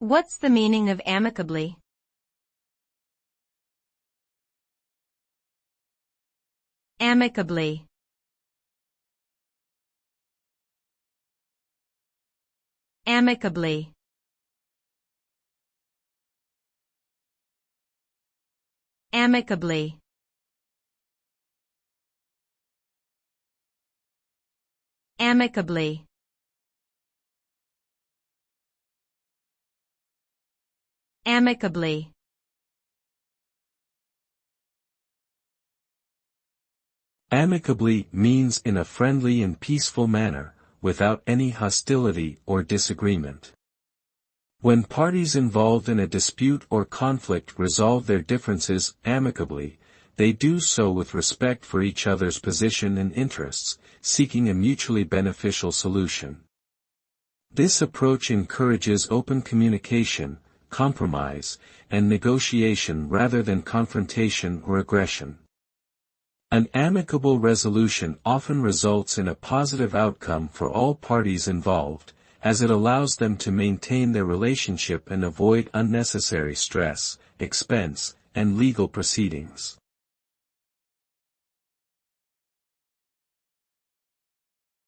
What's the meaning of amicably? Amicably. Amicably. Amicably. Amicably. Amicably. Amicably means in a friendly and peaceful manner, without any hostility or disagreement. When parties involved in a dispute or conflict resolve their differences amicably, they do so with respect for each other's position and interests, seeking a mutually beneficial solution. This approach encourages open communication, compromise, and negotiation rather than confrontation or aggression. An amicable resolution often results in a positive outcome for all parties involved, as it allows them to maintain their relationship and avoid unnecessary stress, expense, and legal proceedings.